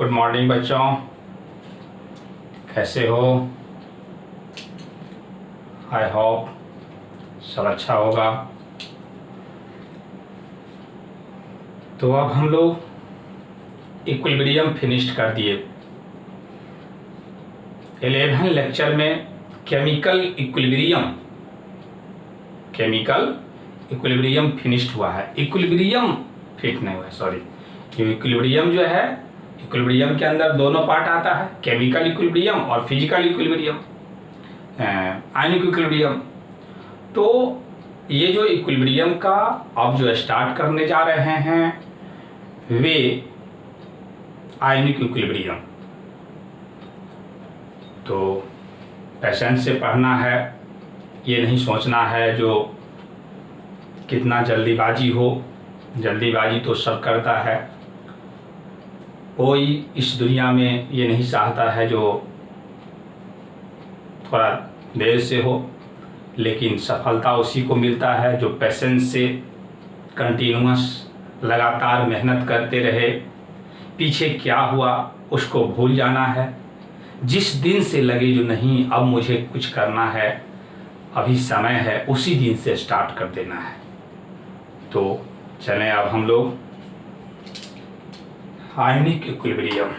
Good morning बच्चों, कैसे हो? आई होप सब अच्छा होगा। तो अब हम लोग इक्विलिब्रियम फिनिश्ड कर दिए। 11 लेक्चर में केमिकल इक्विलिब्रियम फिनिश्ड हुआ है। इक्विलिब्रियम फिट नहीं हुआ है, सॉरी। इक्विलिब्रियम जो है, इक्विलिब्रियम के अंदर दोनों पार्ट आता है, केमिकल इक्विलिब्रियम और फिजिकल इक्विलिब्रियम, आयनिक इक्विलिब्रियम। तो ये जो इक्विलिब्रियम का अब जो स्टार्ट करने जा रहे हैं वे आयनिक इक्विलिब्रियम। तो पेशेंस से पढ़ना है, ये नहीं सोचना है जो कितना जल्दीबाजी हो। जल्दीबाजी तो सब करता है, कोई इस दुनिया में ये नहीं चाहता है जो थोड़ा देर से हो, लेकिन सफलता उसी को मिलता है जो पेशेंस से कंटिन्यूअस लगातार मेहनत करते रहे। पीछे क्या हुआ उसको भूल जाना है। जिस दिन से लगे जो नहीं अब मुझे कुछ करना है, अभी समय है, उसी दिन से स्टार्ट कर देना है। तो चलें अब हम लोग आयनिक इक्विलिब्रियम,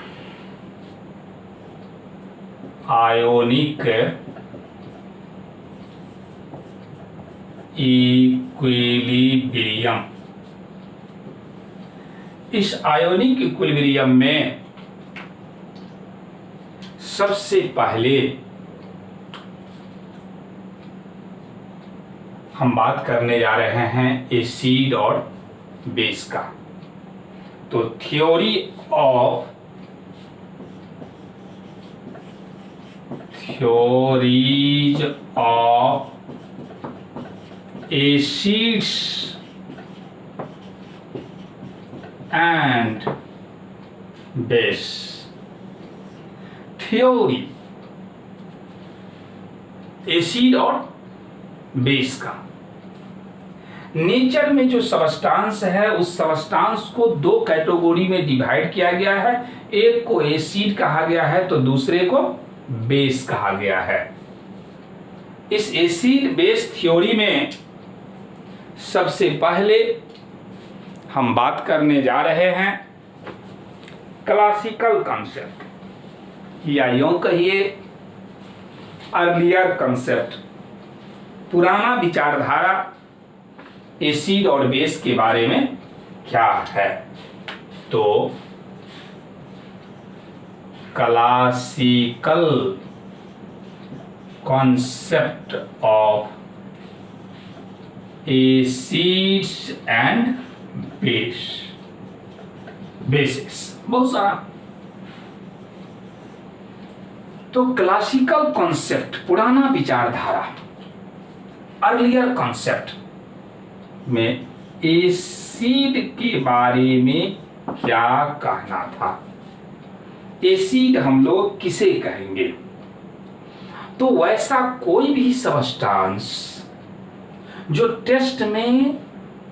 आयोनिक इक्विलिब्रियम। इस आयोनिक इक्विलिब्रियम में सबसे पहले हम बात करने जा रहे हैं एसिड और बेस का। तो theories of acids and base. Theory acid और बेस का। नेचर में जो सबस्टांस है उस सबस्टांस को दो कैटेगरी में डिवाइड किया गया है। एक को एसिड कहा गया है तो दूसरे को बेस कहा गया है। इस एसिड बेस थ्योरी में सबसे पहले हम बात करने जा रहे हैं क्लासिकल कंसेप्ट, या यूं कहिए अर्लियर कंसेप्ट, पुराना विचारधारा एसिड और बेस के बारे में क्या है। तो classical concept of acids and bases, बहुत सारा। तो क्लासिकल कॉन्सेप्ट, पुराना विचारधारा, अर्लियर कॉन्सेप्ट में एसिड के बारे में क्या कहना था। एसिड हम लोग किसे कहेंगे? तो वैसा कोई भी सबस्टांस जो टेस्ट में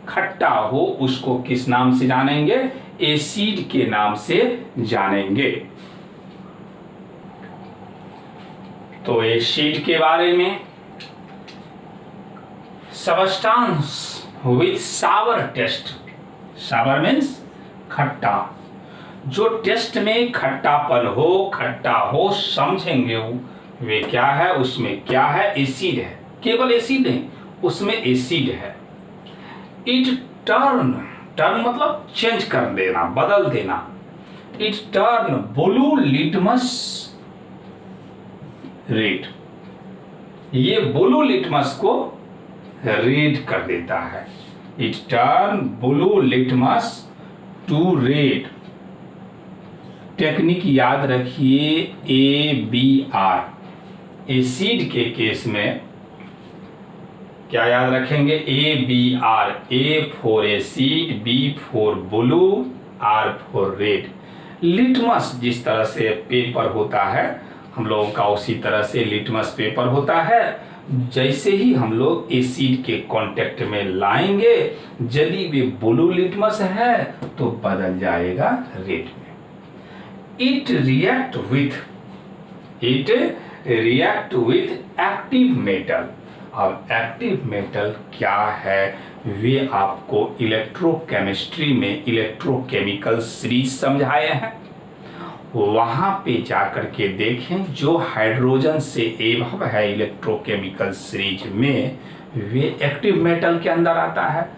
खट्टा हो उसको किस नाम से जानेंगे? एसिड के नाम से जानेंगे। तो एसिड के बारे में substance with sour taste, sour means खट्टा, जो टेस्ट में खट्टापन हो, समझेंगे वे क्या है, उसमें क्या है? एसिड है। केवल एसिड नहीं, उसमें एसिड है। इट टर्न मतलब चेंज कर देना, बदल देना। It turn blue litmus red, ये ब्लू लिटमस को रेड कर देता है। It turn blue litmus to red. Technique याद रखिए, ABR। एसिड के केस में क्या याद रखेंगे? ABR, A for acid, B for blue, R for red. Litmus जिस तरह से पेपर होता है हम लोगों का, उसी तरह से लिटमस पेपर होता है। जैसे ही हम लोग एसिड के कांटेक्ट में लाएंगे, यदि वे ब्लू लिटमस है तो बदल जाएगा रेड में। it react with active metal. अब एक्टिव मेटल क्या है वे आपको इलेक्ट्रोकेमिस्ट्री में इलेक्ट्रोकेमिकल सीरीज समझाए हैं, वहां पे जाकर के देखें। जो हाइड्रोजन से एबव है इलेक्ट्रोकेमिकल सीरीज में वे एक्टिव मेटल के अंदर आता है।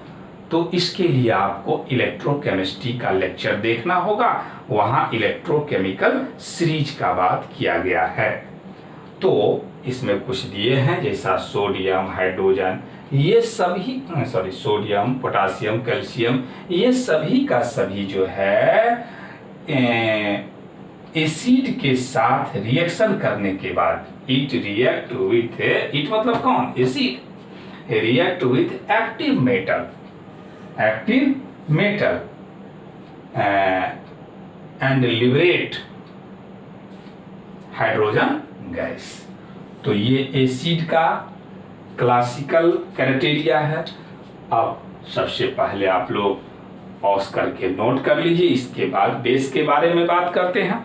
तो इसके लिए आपको इलेक्ट्रोकेमिस्ट्री का लेक्चर देखना होगा, वहां इलेक्ट्रोकेमिकल सीरीज का बात किया गया है। तो इसमें कुछ दिए हैं जैसा सोडियम, हाइड्रोजन, ये सभी सोडियम, पोटासियम, कैल्शियम, ये सभी का सभी जो है एसिड के साथ रिएक्शन करने के बाद इट रिएक्ट विथ, इट मतलब कौन, acid, react with active metal and liberate hydrogen gas. तो ये एसिड का क्लासिकल क्राइटेरिया है। अब सबसे पहले आप लोग पॉज करके नोट कर लीजिए, इसके बाद बेस के बारे में बात करते हैं।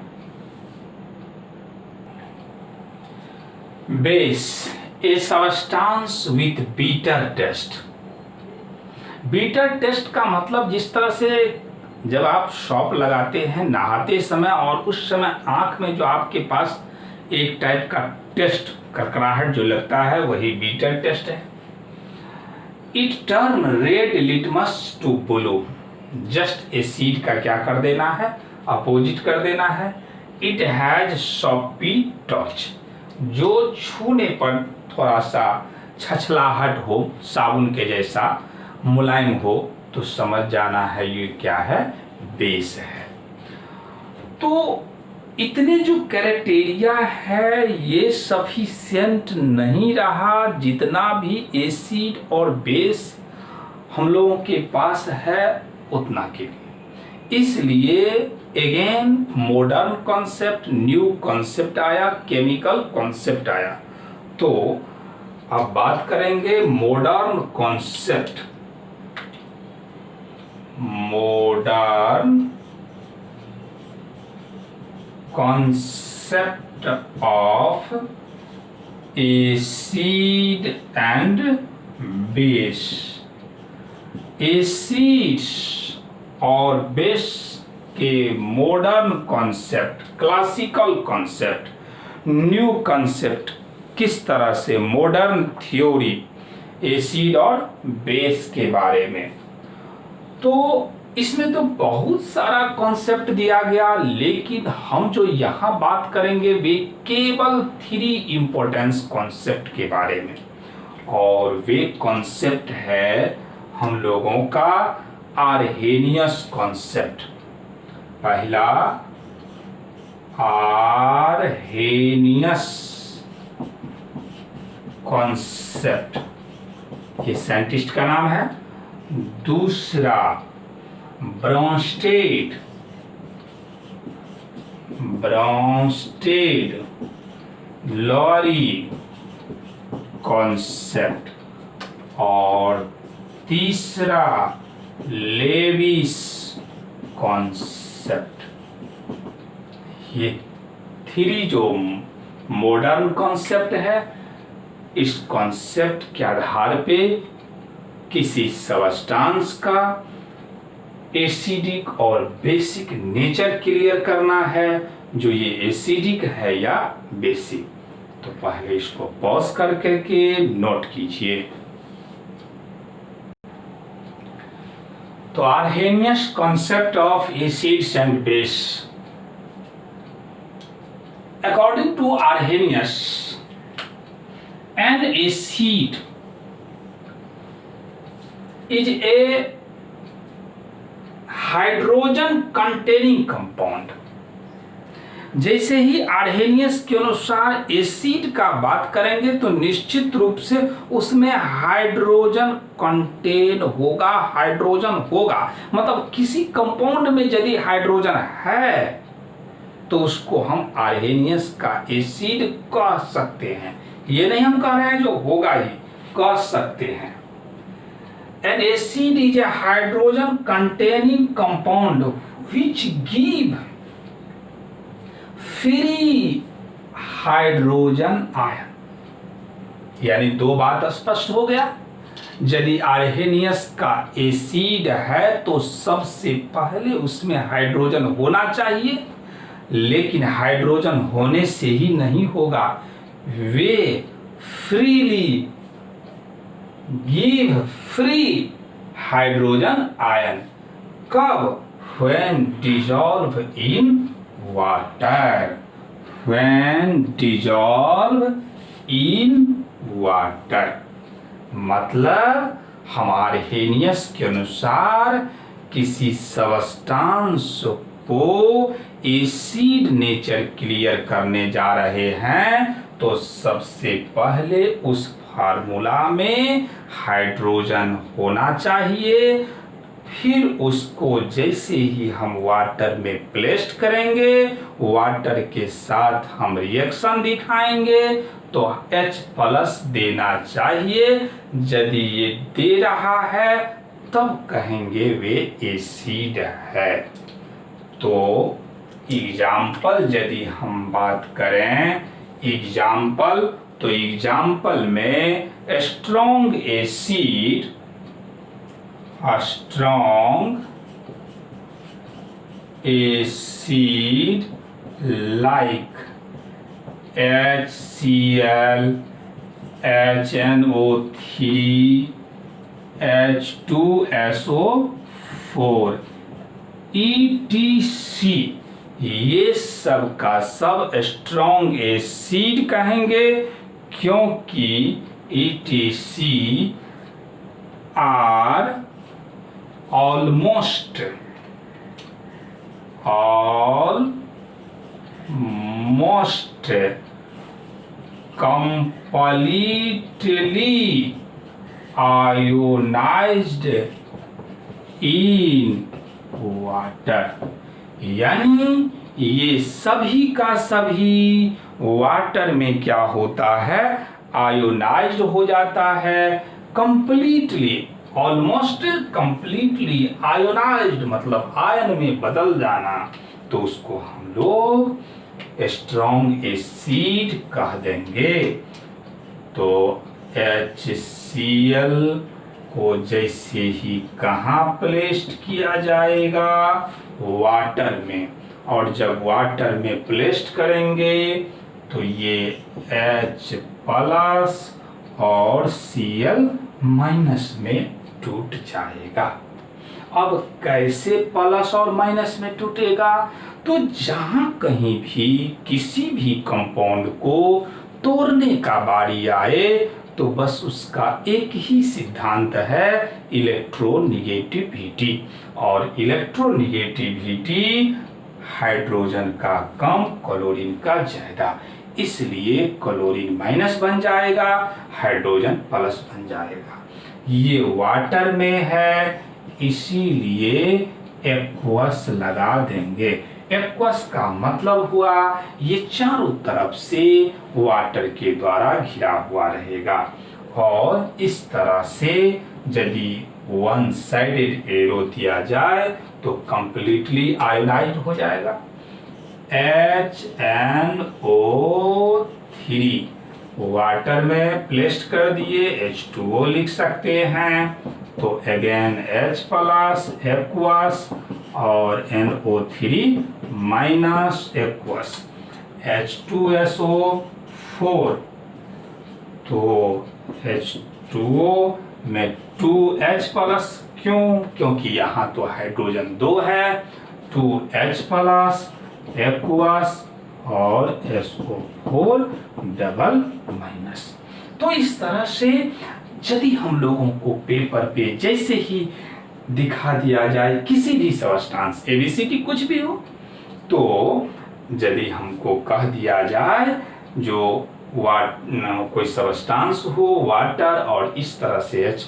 Base, a substance with bitter taste. Bitter taste का मतलब जिस तरह से जब आप शॉप लगाते हैं नहाते समय और उस समय आंख में जो आपके पास एक टाइप का टेस्ट करकराहट जो लगता है वही बीटर टेस्ट है। It turn red litmus to blue. Just acid का क्या कर देना है, अपोजिट कर देना है। इट हैज सॉफ्टी टच, जो छूने पर थोड़ा सा छछलाहट हो, साबुन के जैसा मुलायम हो, तो समझ जाना है ये क्या है, बेस है। तो इतने जो क्राइटेरिया है ये सफिशिएंट नहीं रहा, जितना भी एसिड और बेस हम लोगों के पास है उतना के लिए। इसलिए again modern concept, new concept आया, केमिकल कॉन्सेप्ट आया। तो अब बात करेंगे modern concept, modern concept of acid and base। Acids और बेस के modern concept, classical concept, new concept, किस तरह से मॉडर्न थ्योरी एसिड और बेस के बारे में। तो इसमें तो बहुत सारा कॉन्सेप्ट दिया गया, लेकिन हम जो यहाँ बात करेंगे वे केवल 3 इंपॉर्टेंस कॉन्सेप्ट के बारे में, और वे कॉन्सेप्ट है हम लोगों का आर्हेनियस कॉन्सेप्ट। पहला आर्हेनियस कॉन्सेप्ट, ये साइंटिस्ट का नाम है। दूसरा ब्रॉन्स्टेड लॉरी कॉन्सेप्ट, और तीसरा लेविस कॉन्सेप्ट। ये 3 जो मॉडर्न कॉन्सेप्ट है, इस कॉन्सेप्ट के आधार पे किसी सबस्टांस का एसिडिक और बेसिक नेचर क्लियर करना है, जो ये एसिडिक है या बेसिक। तो पहले इसको पॉज करके नोट कीजिए। तो Arrhenius concept of acids and base. According to Arrhenius, an acid is a hydrogen containing compound. जैसे ही आर्हेनियस के अनुसार एसिड का बात करेंगे तो निश्चित रूप से उसमें हाइड्रोजन कंटेन होगा, हाइड्रोजन होगा। मतलब किसी कंपाउंड में यदि हाइड्रोजन है तो उसको हम आर्हेनियस का एसिड कह सकते हैं। ये नहीं हम कह रहे हैं जो होगा ही, कह सकते हैं। An acid is a hydrogen containing compound which give free hydrogen ion. यानी दो बात स्पष्ट हो गया। यदि आर्हेनियस का एसिड है तो सबसे पहले उसमें हाइड्रोजन होना चाहिए, लेकिन हाइड्रोजन होने से ही नहीं होगा, वे freely give free hydrogen ion. कब? when dissolve in water, when dissolve in water। मतलब हमारे आर्हेनियस के अनुसार किसी सब्सटेंस को एसिड नेचर क्लियर करने जा रहे हैं तो सबसे पहले उस फार्मूला में हाइड्रोजन होना चाहिए। फिर उसको जैसे ही हम वाटर में प्लेस्ड करेंगे, वाटर के साथ हम रिएक्शन दिखाएंगे तो H+ देना चाहिए। यदि ये दे रहा है तब कहेंगे वे एसिड है। तो एग्जाम्पल यदि हम बात करें एग्जाम्पल, तो एग्जाम्पल में strong acid, strong acid like HCl, HNO3, H2SO4 ETC, ये सब का सब स्ट्रॉन्ग एसिड कहेंगे क्योंकि ETC are almost completely ionized in water। यानी ये सभी का सभी वाटर में क्या होता है? आयोनाइज्ड हो जाता है। कंप्लीटली, ऑलमोस्ट कंप्लीटली आयोनाइज्ड मतलब आयन में बदल जाना, तो उसको हम लोग स्ट्रॉन्ग एसिड कह देंगे। तो HCl को जैसे ही कहाँ प्लेस्ड किया जाएगा? वाटर में। और जब वाटर में प्लेस्ड करेंगे तो ये H+ और Cl- में टूट जाएगा। अब कैसे प्लस और माइनस में टूटेगा? तो जहां कहीं भी किसी भी कंपाउंड को तोड़ने का बारी आए तो बस उसका एक ही सिद्धांत है, इलेक्ट्रोनिगेटिविटी। और इलेक्ट्रोनिगेटिविटी हाइड्रोजन का कम, क्लोरीन का ज्यादा, इसलिए क्लोरीन माइनस बन जाएगा, हाइड्रोजन प्लस बन जाएगा। ये वाटर में है इसीलिए एक्वस लगा देंगे। एक्वस का मतलब हुआ ये चारों तरफ से वाटर के द्वारा घिरा हुआ रहेगा। और इस तरह से यदि वन साइडेड एरो दिया जाए तो कंप्लीटली आयोनाइज्ड हो जाएगा। HNO3 वाटर में प्लेस्ड कर दिए, H2O लिख सकते हैं, तो अगेन H+ एक्वस और NO3 माइनस एक्वस, H2SO4, तो H2O में 2H+, क्यों? क्योंकि यहाँ तो हाइड्रोजन 2 है, 2H+ एक्वस और SO4 डबल माइनस। तो इस तरह से यदि हम लोगों को पेपर पे जैसे ही दिखा दिया जाए किसी भी सब्सटेंस ABCD कुछ भी हो, तो यदि हमको कह दिया जाए जो कोई सब्सटेंस हो वाटर और इस तरह से H+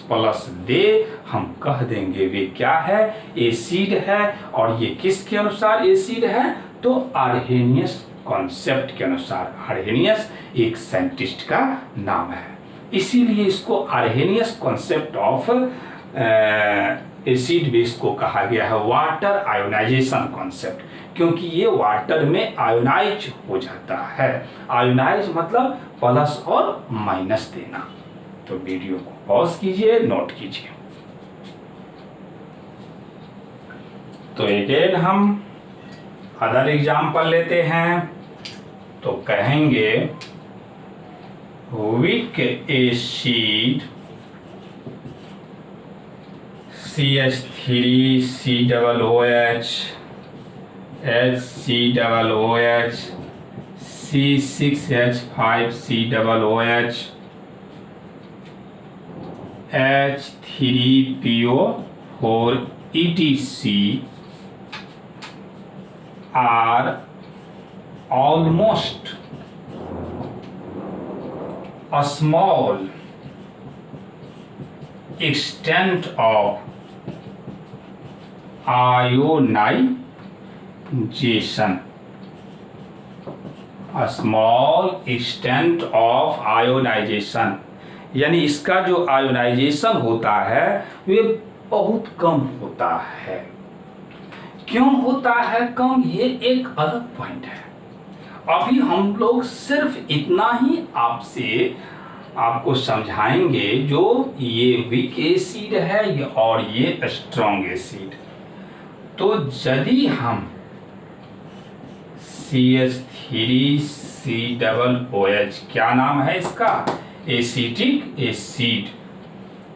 दे, हम कह देंगे वे क्या है? एसिड है। और ये किसके अनुसार एसिड है? तो आर्हेनियस कॉन्सेप्ट के अनुसार। आर्हेनियस एक साइंटिस्ट का नाम है, इसीलिए इसको Arrhenius concept of acid base को कहा गया है वाटर आयोनाइजेशन कॉन्सेप्ट, क्योंकि ये वाटर में आयोनाइज हो जाता है। आयोनाइज मतलब प्लस और माइनस देना। तो वीडियो को पॉज कीजिए, नोट कीजिए। तो अगेन हम अदर एग्जाम्पल लेते हैं। तो कहेंगे weak acid CH3 COOH HCOOH C6H5 COOH H3PO4 ETC are almost a small extent of ionization, a small extent of ionization, यानी इसका जो आयोनाइजेशन होता है वे बहुत कम होता है। क्यों होता है कम, ये एक अलग पॉइंट है। अभी हम लोग सिर्फ इतना ही आपको समझाएंगे, जो ये वीक एसिड है और ये स्ट्रॉन्ग एसिड। तो यदि हम CH3COOH, क्या नाम है इसका, एसिटिक एसिड,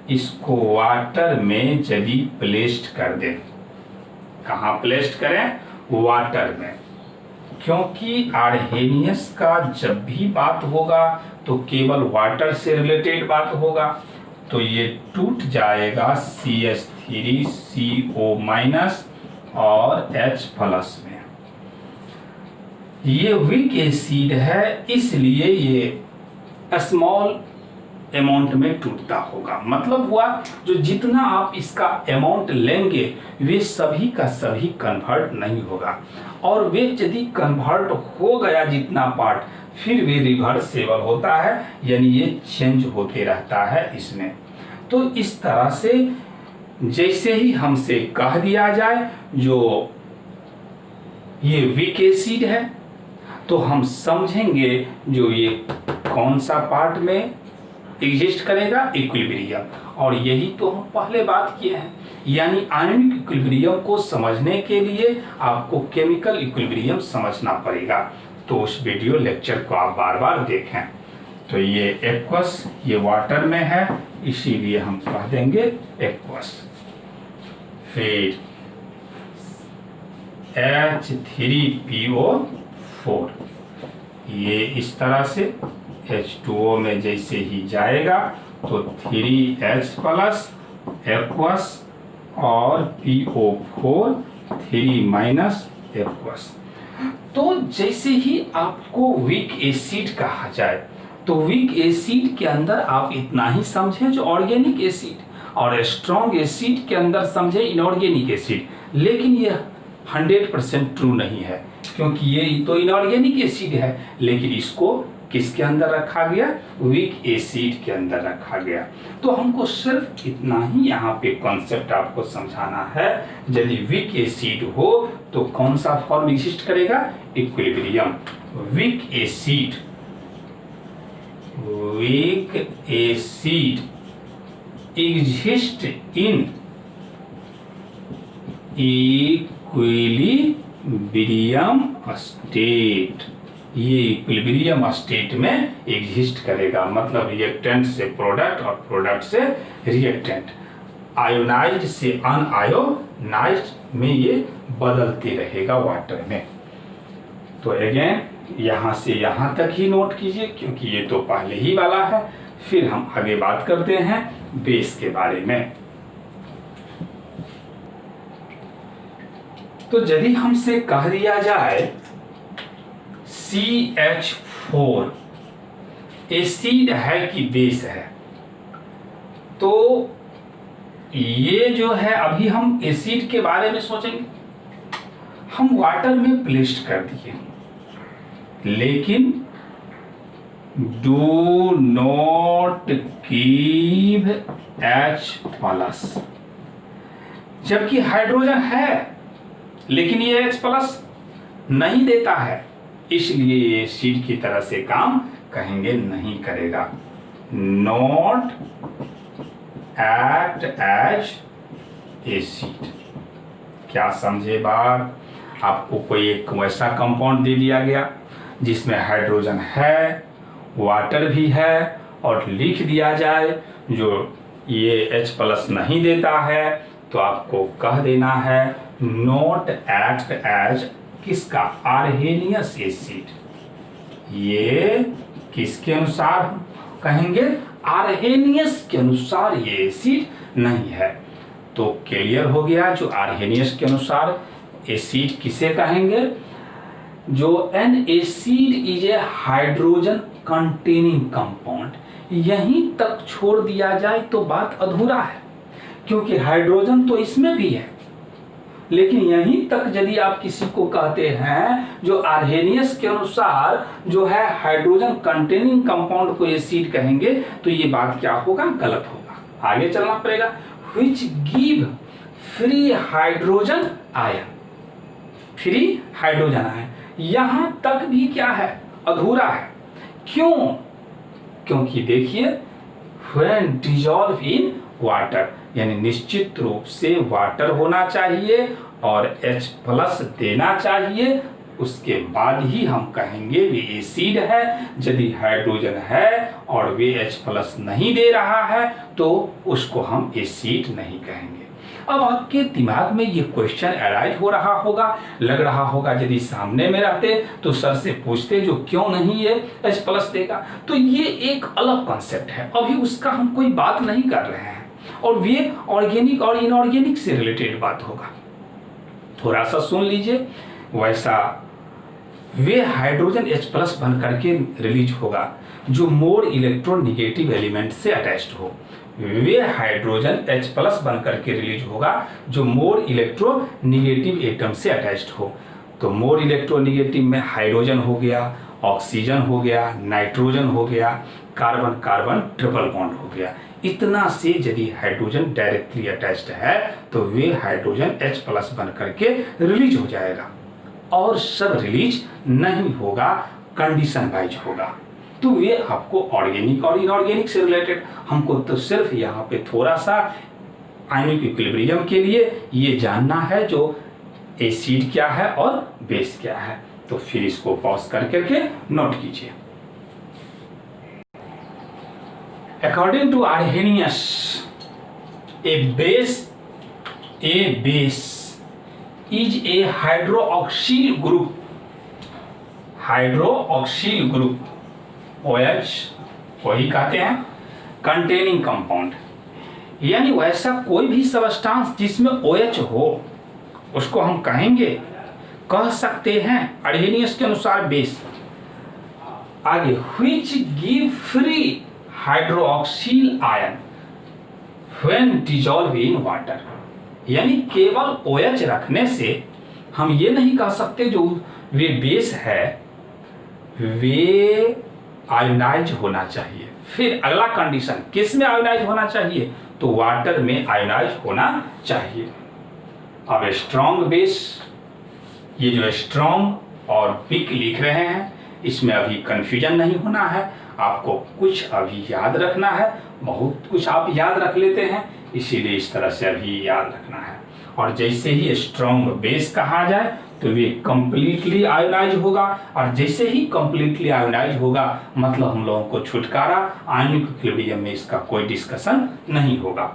इसको वाटर में यदि प्लेस्ड कर दें, कहाँ प्लेस्ड करें, वाटर में, क्योंकि आर्हेनियस का जब भी बात होगा तो केवल वाटर से रिलेटेड बात होगा। तो ये टूट जाएगा CH3CO- और H+ में। ये वीक एसिड है, इसलिए ये स्मॉल अमाउंट में टूटता होगा। मतलब हुआ जो जितना आप इसका अमाउंट लेंगे वे सभी का सभी कन्वर्ट नहीं होगा, और वे यदि कन्वर्ट हो गया जितना पार्ट, फिर वे रिवर्सेबल होता है, यानी ये चेंज होते रहता है इसमें। तो इस तरह से जैसे ही हमसे कह दिया जाए जो ये वीक एसिड है, तो हम समझेंगे जो ये कौन सा पार्ट में एग्जिस्ट करेगा, इक्विलिब्रियम। और यही तो हम पहले बात किए हैं, यानी आयनिक इक्विलिब्रियम को समझने के लिए आपको केमिकल इक्विलिब्रियम समझना पड़ेगा। तो उस वीडियो लेक्चर को आप बार बार देखें। तो ये एक्वस, ये वाटर में है, इसीलिए हम कह देंगे एक्वस। फिर H3PO4, ये इस तरह से H2O में जैसे ही जाएगा तो 3H+ एक्वस और PO4 3- एक्वस। तो जैसे ही आपको वीक एसिड कहा जाए, तो वीक एसिड के अंदर आप इतना ही समझें जो ऑर्गेनिक एसिड, और स्ट्रॉन्ग एसिड के अंदर समझे इनऑर्गेनिक एसिड। लेकिन ये 100% ट्रू नहीं है, क्योंकि ये तो इनऑर्गेनिक एसिड है, लेकिन इसको किसके अंदर रखा गया, वीक एसिड के अंदर रखा गया। तो हमको सिर्फ इतना ही यहाँ पे कॉन्सेप्ट आपको समझाना है। यदि वीक एसिड हो तो कौन सा फॉर्म एग्जिस्ट करेगा, equilibrium. Weak acid exist in equilibrium state, ये इक्विलिब्रियम स्टेट में एग्जिस्ट करेगा। मतलब रिएक्टेंट से प्रोडक्ट और प्रोडक्ट से रिएक्टेंट, आयोनाइज्ड से अनआयोनाइज्ड में ये बदलते रहेगा वाटर में। तो अगेन यहाँ से यहाँ तक ही नोट कीजिए, क्योंकि ये तो पहले ही वाला है। फिर हम आगे बात करते हैं बेस के बारे में। तो यदि हमसे कह दिया जाए CH4 एसिड है कि बेस है, तो ये जो है, अभी हम एसिड के बारे में सोचेंगे। हम वाटर में प्लेस्ड कर दिए, लेकिन डू नॉट गिव H+, जबकि हाइड्रोजन है लेकिन ये H+ नहीं देता है, इसलिए ये एसिड की तरह से काम कहेंगे नहीं करेगा। Not act as acid. क्या समझे बात? आपको कोई एक वैसा कंपाउंड दे दिया गया जिसमें हाइड्रोजन है, वाटर भी है, और लिख दिया जाए जो ये H+ नहीं देता है, तो आपको कह देना है नॉट एक्ट एज किसका? Arrhenius acid. ये किसके अनुसार कहेंगे? आर्हेनियस के अनुसार ये एसिड नहीं है। तो क्लियर हो गया, जो आर्हेनियस के अनुसार एसिड किसे कहेंगे? जो N acid is a hydrogen containing compound, यहीं तक छोड़ दिया जाए तो बात अधूरा है, क्योंकि हाइड्रोजन तो इसमें भी है, लेकिन यहीं तक यदि आप किसी को कहते हैं जो आर्हेनियस के अनुसार जो है हाइड्रोजन कंटेनिंग कंपाउंड को एसिड कहेंगे, तो ये बात क्या होगा? गलत होगा। आगे चलना पड़ेगा। Which give free hydrogen ion. Free hydrogen ion यहां तक भी क्या है? अधूरा है। क्यों? क्योंकि देखिए व्हेन डिजॉल्व इन वाटर, यानी निश्चित रूप से वाटर होना चाहिए और H+ देना चाहिए, उसके बाद ही हम कहेंगे वे एसिड है। यदि हाइड्रोजन है और वे H+ नहीं दे रहा है तो उसको हम एसिड नहीं कहेंगे। अब आपके दिमाग में ये क्वेश्चन अराइज हो रहा होगा, लग रहा होगा यदि सामने में रहते तो सर से पूछते जो क्यों नहीं ये H+ देगा। तो ये एक अलग कॉन्सेप्ट है, अभी उसका हम कोई बात नहीं कर रहे हैं, और वे ऑर्गेनिक और इनऑर्गेनिक से रिलेटेड बात होगा। थोड़ा सा सुन लीजिए। वैसा वे हाइड्रोजन H+ बन करके रिलीज होगा जो मोर इलेक्ट्रोनेगेटिव एलिमेंट से अटैच्ड हो। वे हाइड्रोजन H+ बन करके रिलीज होगा जो मोर इलेक्ट्रोनेगेटिव एटम से अटैच्ड हो। तो मोर इलेक्ट्रोनेगेटिव में हाइड्रोजन हो गया, ऑक्सीजन हो गया, नाइट्रोजन हो गया, कार्बन कार्बन ट्रिपल बॉन्ड हो गया। इतना से यदि हाइड्रोजन डायरेक्टली अटैच्ड है तो वे हाइड्रोजन H+ बन करके रिलीज हो जाएगा, और सब रिलीज नहीं होगा, कंडीशन वाइज होगा। तो वे आपको ऑर्गेनिक और इनऑर्गेनिक से रिलेटेड, हमको तो सिर्फ यहाँ पे थोड़ा सा आयनिक इक्विलिब्रियम के लिए ये जानना है जो एसिड क्या है और बेस क्या है। तो फिर इसको पॉज करके नोट कीजिए। According to Arrhenius, a base is a hydroxyl group. Hydroxyl group OH वही कहते हैं कंटेनिंग कंपाउंड, यानी वैसा कोई भी सबस्टांस जिसमें OH हो उसको हम कहेंगे, कह सकते हैं अर्हेनियस के अनुसार बेस। आगे which give free hydroxyl ion when dissolve in water, यानी केवल OH रखने से हम ये नहीं कह सकते जो वे बेस है वे आयोनाइज होना चाहिए। फिर अगला कंडीशन किस में आयोनाइज होना चाहिए? तो वाटर में आयोनाइज होना चाहिए। अब स्ट्रॉन्ग बेस, ये जो स्ट्रॉन्ग और वीक लिख रहे हैं इसमें अभी कंफ्यूजन नहीं होना है, आपको कुछ अभी याद रखना है, बहुत कुछ आप याद रख लेते हैं, इसीलिए इस तरह से अभी याद रखना है। और जैसे ही स्ट्रॉन्ग बेस कहा जाए तो वे कंप्लीटली आयोनाइज होगा, और जैसे ही कंप्लीटली आयोनाइज होगा मतलब हम लोगों को छुटकारा, आयनिक इक्विलिब्रियम में इसका कोई डिस्कशन नहीं होगा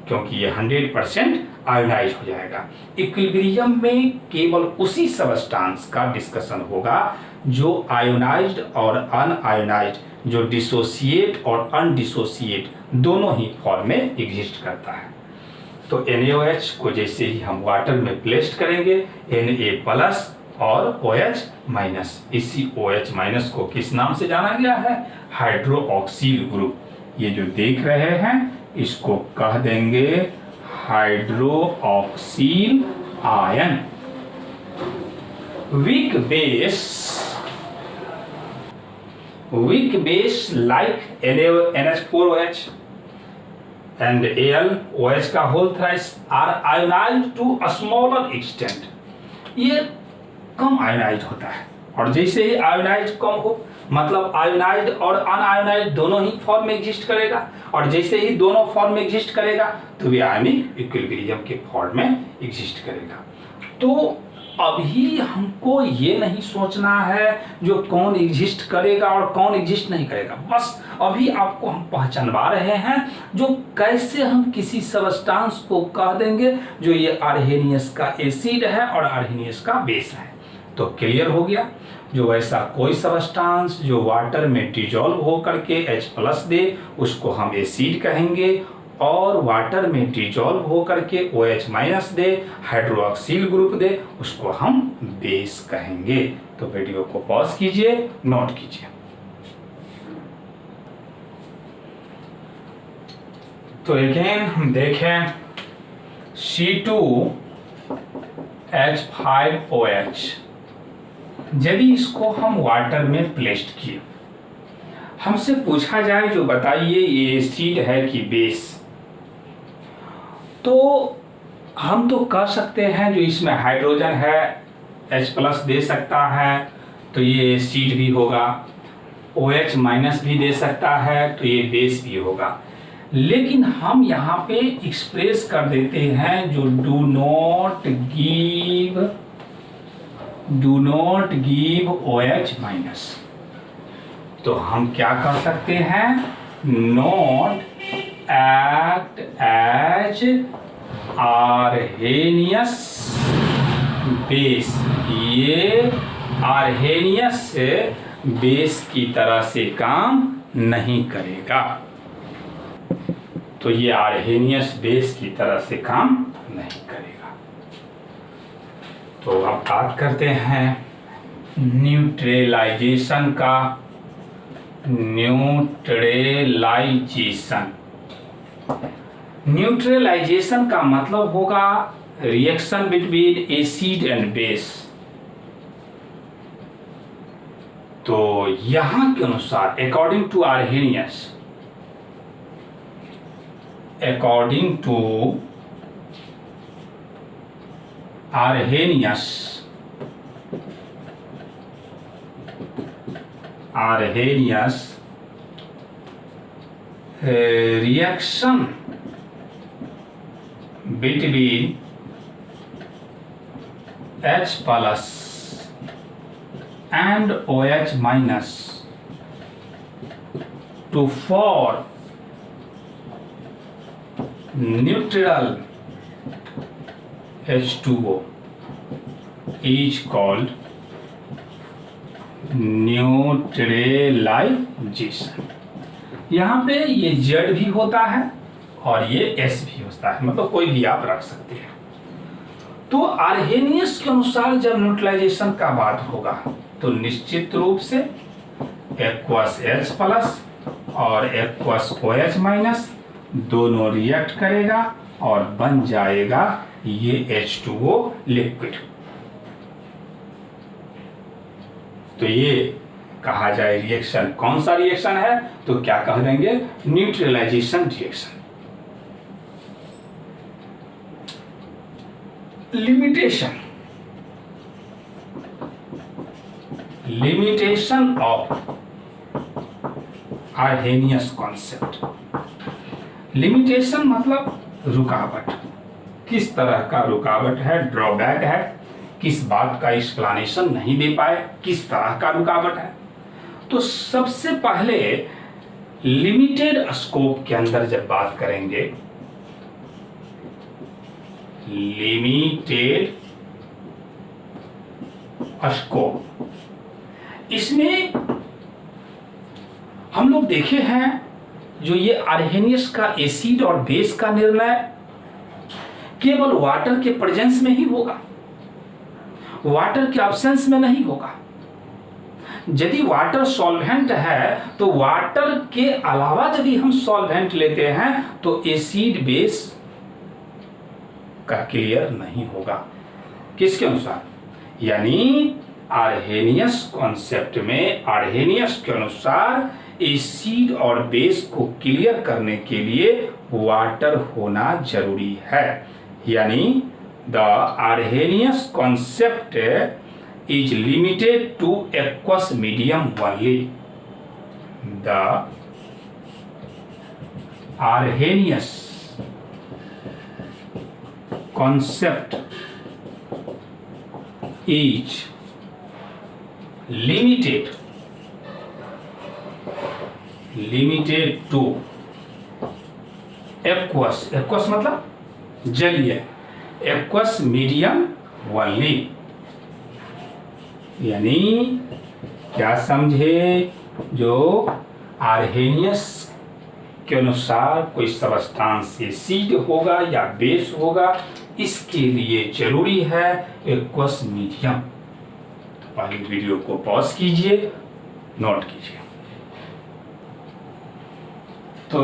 क्योंकि ये 100% आयोनाइज हो जाएगा। इक्विलिब्रियम में केवल उसी सबस्टांस का डिस्कशन होगा जो आयोनाइज्ड और अनआयोनाइज्ड, जो डिसोसिएट और अनडिसोसिएट दोनों ही फॉर्म में एग्जिस्ट करता है। तो NaOH को जैसे ही हम वाटर में प्लेस्ड करेंगे Na+ और OH-, इसी OH- को किस नाम से जाना गया है? Hydroxyl group. ये जो देख रहे हैं इसको कह देंगे hydroxyl ion. Weak base like NH4OH, and Al OH का whole thrice are ionized to a smaller extent. ये कम आयोनाइज होता है, और जैसे ही आयोनाइज कम हो मतलब आयोनाइज और अनआयोनाइज दोनों ही फॉर्म में एग्जिस्ट करेगा, और जैसे ही दोनों फॉर्म में एग्जिस्ट करेगा तो वे आयनिक इक्विलिब्रियम के फॉर्म में एग्जिस्ट करेगा। तो अभी हमको ये नहीं सोचना है जो कौन एग्जिस्ट करेगा और कौन एग्जिस्ट नहीं करेगा, बस अभी आपको हम पहचानवा रहे हैं जो कैसे हम किसी सबस्टांस को कह देंगे जो ये आर्हेनियस का एसिड है और आर्हेनियस का बेस है। तो क्लियर हो गया, जो ऐसा कोई सबस्टांस जो वाटर में डिजोल्व हो करके H+ दे उसको हम एसिड कहेंगे, और वाटर में डिजोल्व हो करके OH- दे, हाइड्रोक्सिल ग्रुप दे, उसको हम बेस कहेंगे। तो वीडियो को पॉज कीजिए, नोट कीजिए। तो अगेन हम देखें C2H5OH, यदि इसको हम वाटर में प्लेस्ड किए, हमसे पूछा जाए जो बताइए ये एसिड है कि बेस, तो हम तो कह सकते हैं जो इसमें हाइड्रोजन है H+ दे सकता है तो ये एसिड भी होगा, OH- भी दे सकता है तो ये बेस भी होगा। लेकिन हम यहाँ पे एक्सप्रेस कर देते हैं जो डू नॉट गिव OH-, तो हम क्या कर सकते हैं, not act as Arrhenius base, ये आर्हेनियस बेस की तरह से काम नहीं करेगा। तो ये आर्हेनियस बेस की तरह से काम नहीं करेगा। तो अब बात करते हैं न्यूट्रलाइजेशन का। न्यूट्रलाइजेशन का मतलब होगा reaction between acid and base. तो यहां के अनुसार according to Arrhenius, reaction between H+ and OH- to form neutral H2O is called neutralisation. यहाँ पे ये Z भी होता है और ये S भी होता है, मतलब कोई भी आप रख सकते हैं। तो आर्हेनियस के अनुसार जब न्यूट्रलाइजेशन का बात होगा तो निश्चित रूप से एक्वस H+ और एक्वस OH- दोनों रिएक्ट करेगा और बन जाएगा ये H2O लिक्विड। तो ये कहा जाए रिएक्शन कौन सा रिएक्शन है, तो क्या कह देंगे, neutralisation reaction. Limitation of Arrhenius concept. Limitation मतलब रुकावट, किस तरह का रुकावट है, ड्रॉबैक है, किस बात का एक्सप्लेनेशन नहीं दे पाए, किस तरह का रुकावट है। तो सबसे पहले लिमिटेड स्कोप के अंदर जब बात करेंगे, लिमिटेड स्कोप, इसमें हम लोग देखे हैं जो ये आर्हेनियस का एसिड और बेस का निर्णय केवल वाटर के प्रेजेंस में ही होगा, वाटर के एब्सेंस में नहीं होगा। यदि वाटर सॉल्वेंट है तो वाटर के अलावा यदि हम सॉल्वेंट लेते हैं तो एसिड बेस का क्लियर नहीं होगा। किसके अनुसार, यानी आर्हेनियस कॉन्सेप्ट में आर्हेनियस के अनुसार एसिड और बेस को क्लियर करने के लिए वाटर होना जरूरी है। यानी the Arrhenius concept is limited two aqueous medium only. The Arrhenius concept is limited to aqueous मतलब जलीय, aqueous medium only। यानी क्या समझे, जो आर्हेनियस के अनुसार कोई सबस्टांस एसिड होगा या बेस होगा, इसके लिए जरूरी है एक्वस मीडियम। तो पहले वीडियो को पॉज कीजिए, नोट कीजिए। तो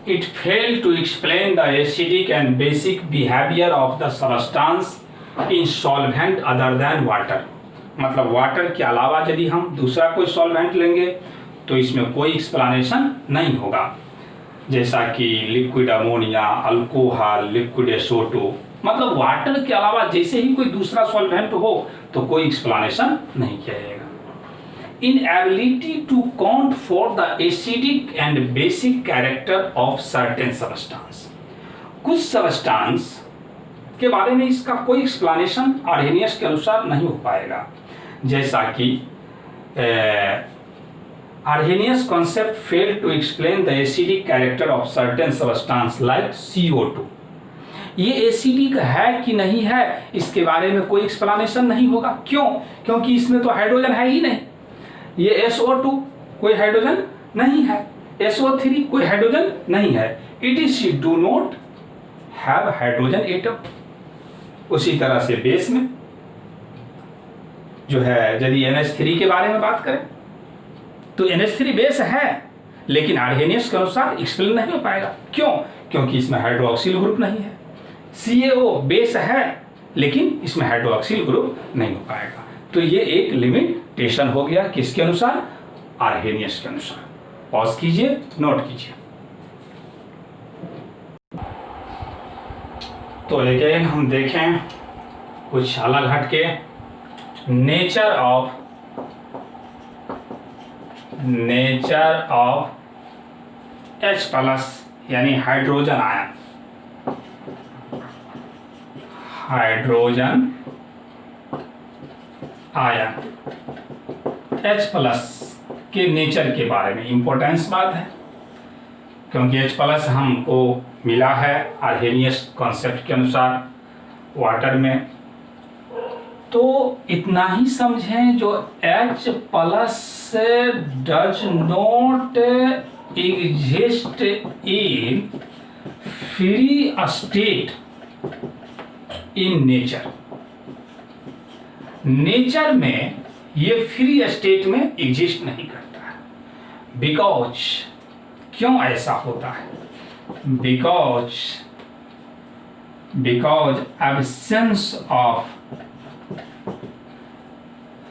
it fail to explain the acidic and basic behaviour of the substance in solvent other than water. मतलब वाटर के अलावा यदि हम दूसरा कोई सॉल्वेंट लेंगे तो इसमें कोई एक्सप्लेनेशन नहीं होगा, जैसा कि liquid ammonia, alcohol, liquid SO2। मतलब वाटर के अलावा जैसे ही कोई दूसरा सॉल्वेंट हो तो कोई एक्सप्लेनेशन नहीं किया जाएगा। Inability to count for the acidic and basic character of certain substance. कुछ सबस्टांस के बारे में इसका कोई एक्सप्लेनेशन आर्हेनियस के अनुसार नहीं हो पाएगा, जैसा कि Arrhenius concept failed to explain the acidic character of certain substance like CO2। ये एसिडिक है कि नहीं है इसके बारे में कोई एक्सप्लेनेशन नहीं होगा। क्यों? क्योंकि इसमें तो हाइड्रोजन है ही नहीं। ये SO2 कोई हाइड्रोजन नहीं है, SO3 कोई हाइड्रोजन नहीं है। It is do not have hydrogen atom. उसी तरह से बेस में जो है, यदि NH3 के बारे में बात करें तो NH3 बेस है, लेकिन आर्हेनियस के अनुसार एक्सप्लेन नहीं हो पाएगा। क्यों? क्योंकि इसमें हाइड्रोक्सिल ग्रुप नहीं है। CaO बेस है, लेकिन इसमें हाइड्रोक्सिल ग्रुप नहीं हो पाएगा। तो ये एक लिमिटेशन हो गया, किसके अनुसार? आर्हेनियस के अनुसार। पॉज कीजिए, नोट कीजिए। तो अगेन हम देखें कुछ अलग हटके नेचर ऑफ H+ यानी हाइड्रोजन आयन। H+ के नेचर के बारे में इंपॉर्टेंस बात है, क्योंकि H+ हमको मिला है आर्हेनियस कॉन्सेप्ट के अनुसार वाटर में। तो इतना ही समझें, जो H+ does not exist in free state in nature. Nature में ये फ्री स्टेट में एग्जिस्ट नहीं करता है। बिकॉज, क्यों ऐसा होता है? बिकॉज एब्सेंस ऑफ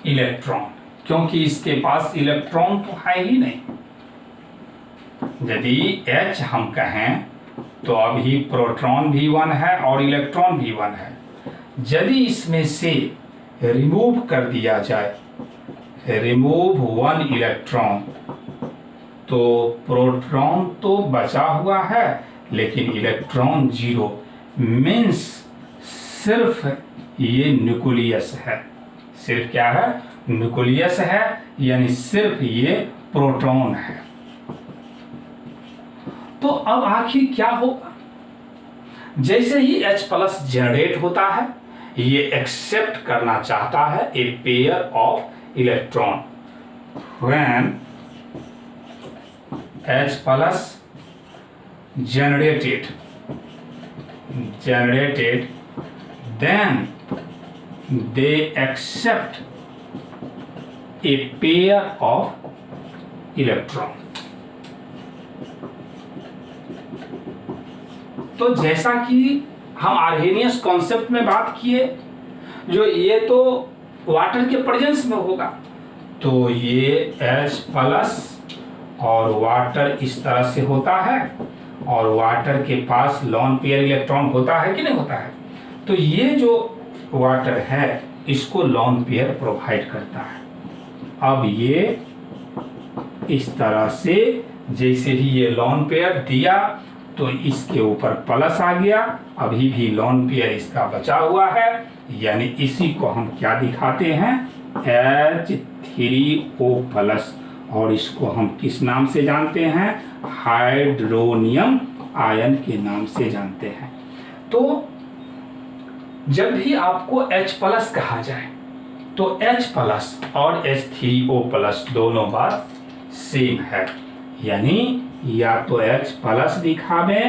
इलेक्ट्रॉन, क्योंकि इसके पास इलेक्ट्रॉन तो है ही नहीं। यदि H हम कहें तो अभी प्रोटॉन भी 1 है और इलेक्ट्रॉन भी 1 है। यदि इसमें से रिमूव कर दिया जाए, रिमूव 1 इलेक्ट्रॉन, तो प्रोटॉन तो बचा हुआ है लेकिन इलेक्ट्रॉन 0। मीन्स सिर्फ ये न्यूक्लियस है। सिर्फ क्या है? न्यूक्लियस है, यानी सिर्फ ये प्रोटॉन है। तो अब आखिर क्या होगा? जैसे ही H+ जनरेट होता है, ये एक्सेप्ट करना चाहता है a pair of electron. When H+ generated, then they accept a pair of electron। तो जैसा कि हम आर्हेनियस कॉन्सेप्ट में बात किए, जो ये तो वाटर के प्रेजेंस में होगा, तो ये H+ और वाटर इस तरह से होता है और वाटर के पास लोन पेयर इलेक्ट्रॉन होता है कि नहीं होता है। तो ये जो वाटर है इसको लोन पेयर प्रोवाइड करता है। अब ये इस तरह से जैसे ही ये लोन पेयर दिया तो इसके ऊपर प्लस आ गया, अभी भी लोन पेयर इसका बचा हुआ है, यानी इसी को हम क्या दिखाते हैं H3O प्लस, और इसको हम किस नाम से जानते हैं हाइड्रोनियम आयन के नाम से जानते हैं। तो जब भी आपको H प्लस कहा जाए तो H प्लस और H3O प्लस दोनों बात सेम है, यानी या तो H प्लस दिखावे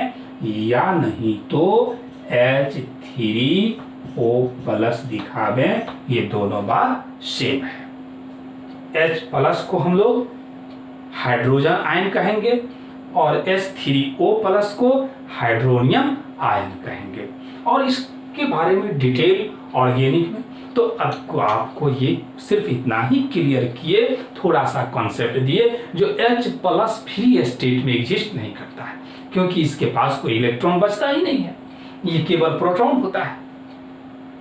या नहीं तो H3O प्लस दिखावे, ये दोनों बात सेम है। H प्लस को हम लोग हाइड्रोजन आयन कहेंगे और H3O प्लस को हाइड्रोनियम आयन कहेंगे। और इसके बारे में डिटेल ऑर्गेनिक में तो आपको ये सिर्फ इतना ही क्लियर किए, थोड़ा सा कॉन्सेप्ट दिए जो H प्लस फ्री स्टेट में एग्जिस्ट नहीं करता है, क्योंकि इसके पास कोई इलेक्ट्रॉन बचता ही नहीं है, ये केवल प्रोटॉन होता है,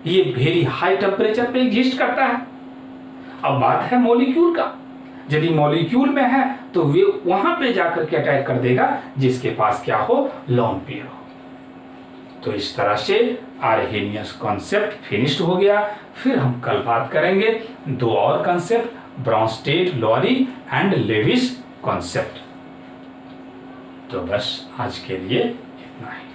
ये वेरी हाई टेम्परेचर पे एग्जिस्ट करता है। अब बात है मॉलिक्यूल का, यदि मॉलिक्यूल में है तो वे वहां पे जाकर के अटैक कर देगा जिसके पास क्या हो लोन पेयर हो। तो इस तरह से आर्हेनियस कॉन्सेप्ट फिनिश्ड हो गया। फिर हम कल बात करेंगे दो और concept, Bronsted Lowry and Lewis concept. तो बस आज के लिए इतना ही।